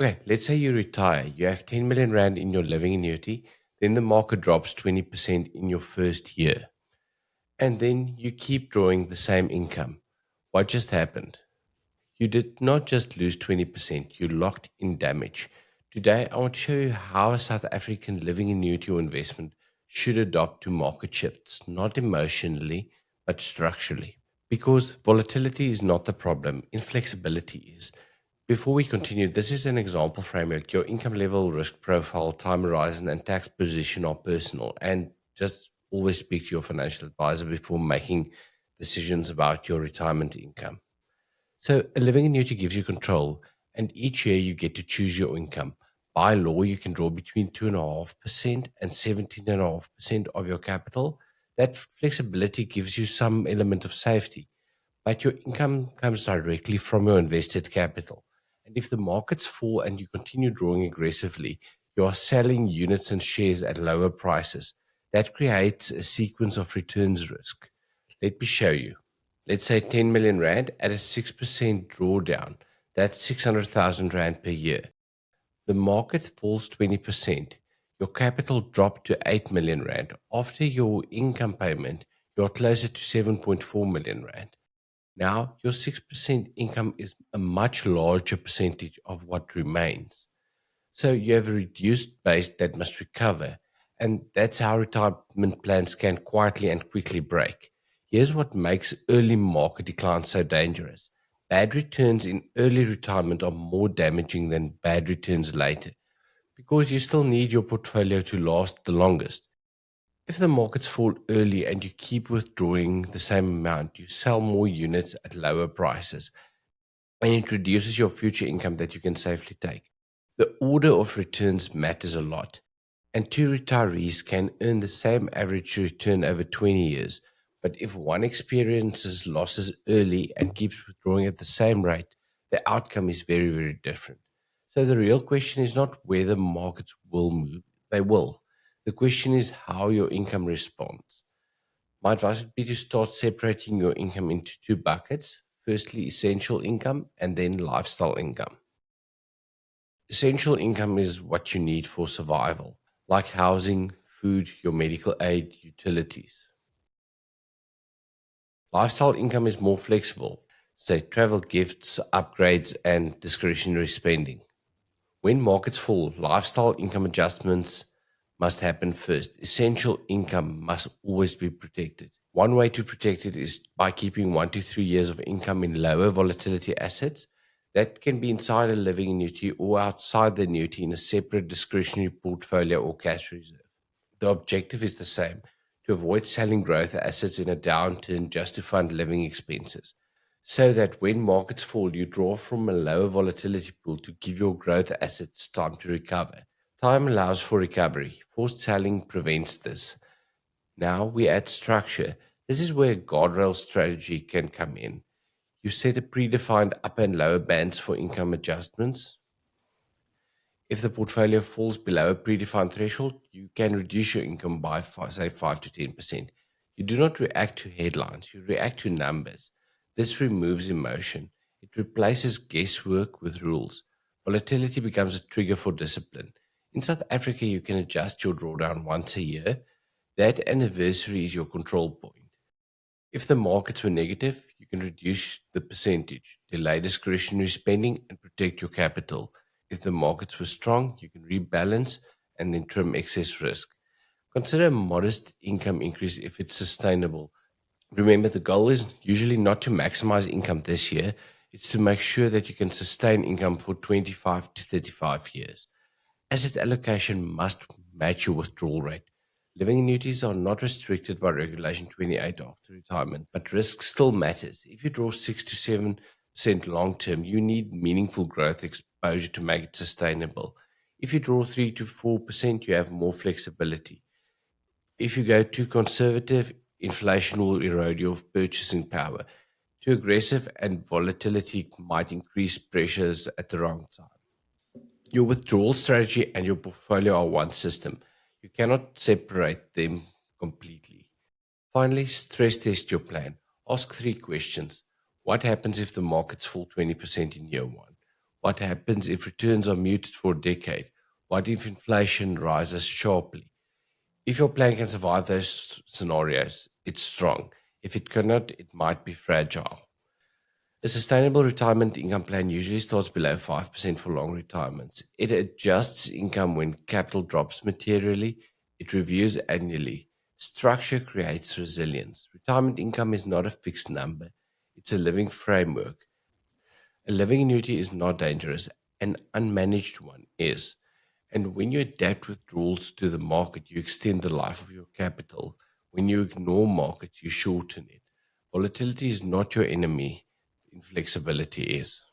Okay, let's say you retire. You have 10 million Rand in your living annuity, then the market drops 20% in your first year. And then you keep drawing the same income. What just happened? You did not just lose 20%, you locked in damage. Today, I want to show you how a South African living annuity or investment should adopt to market shifts, not emotionally, but structurally. Because volatility is not the problem, inflexibility is. Before we continue, this is an example framework. Your income level, risk profile, time horizon, and tax position are personal. And just always speak to your financial advisor before making decisions about your retirement income. So, a living annuity gives you control, and each year you get to choose your income. By law, you can draw between 2.5% and 17.5% of your capital. That flexibility gives you some element of safety, but your income comes directly from your invested capital. And if the markets fall and you continue drawing aggressively, you are selling units and shares at lower prices. That creates a sequence of returns risk. Let me show you. Let's say 10 million Rand at a 6% drawdown. That's 600,000 Rand per year. The market falls 20%. Your capital dropped to 8 million Rand. After your income payment, you're closer to 7.4 million Rand. Now, your 6% income is a much larger percentage of what remains. So you have a reduced base that must recover. And that's how retirement plans can quietly and quickly break. Here's what makes early market decline so dangerous. Bad returns in early retirement are more damaging than bad returns later because you still need your portfolio to last the longest. If the markets fall early and you keep withdrawing the same amount, you sell more units at lower prices and it reduces your future income that you can safely take. The order of returns matters a lot, and two retirees can earn the same average return over 20 years. But if one experiences losses early and keeps withdrawing at the same rate, the outcome is very, very different. So the real question is not whether markets will move, they will. The question is how your income responds. My advice would be to start separating your income into two buckets. Firstly, essential income and then lifestyle income. Essential income is what you need for survival, like housing, food, your medical aid, utilities. Lifestyle income is more flexible, say travel, gifts, upgrades, and discretionary spending. When markets fall, lifestyle income adjustments must happen first. Essential income must always be protected. One way to protect it is by keeping 1 to 3 years of income in lower volatility assets. That can be inside a living annuity or outside the annuity in a separate discretionary portfolio or cash reserve. The objective is the same, to avoid selling growth assets in a downturn just to fund living expenses, so that when markets fall, you draw from a lower volatility pool to give your growth assets time to recover. Time allows for recovery. Forced selling prevents this. Now we add structure. This is where a guardrail strategy can come in. You set a predefined upper and lower bands for income adjustments. If the portfolio falls below a predefined threshold, you can reduce your income by, say, 5 to 10%. You do not react to headlines, you react to numbers. This removes emotion. It replaces guesswork with rules. Volatility becomes a trigger for discipline. In South Africa, you can adjust your drawdown once a year. That anniversary is your control point. If the markets were negative, you can reduce the percentage, delay discretionary spending, and protect your capital. If the markets were strong, you can rebalance and then trim excess risk. Consider a modest income increase if it's sustainable. Remember, the goal is usually not to maximize income this year, it's to make sure that you can sustain income for 25 to 35 years. Asset allocation must match your withdrawal rate. Living annuities are not restricted by Regulation 28 after retirement, but risk still matters. If you draw 6 to 7% long term, you need meaningful growth exposure to make it sustainable. If you draw 3 to 4%, you have more flexibility. If you go too conservative, inflation will erode your purchasing power. Too aggressive, and volatility might increase pressures at the wrong time. Your withdrawal strategy and your portfolio are one system. You cannot separate them completely. Finally, stress test your plan. Ask 3 questions. What happens if the markets fall 20% in year 1? What happens if returns are muted for a decade? What if inflation rises sharply? If your plan can survive those scenarios, it's strong. If it cannot, it might be fragile. A sustainable retirement income plan usually starts below 5% for long retirements. It adjusts income when capital drops materially. It reviews annually. Structure creates resilience. Retirement income is not a fixed number, it's a living framework. A living annuity is not dangerous, an unmanaged one is. And when you adapt withdrawals to the market, you extend the life of your capital. When you ignore markets, you shorten it. Volatility is not your enemy, inflexibility is.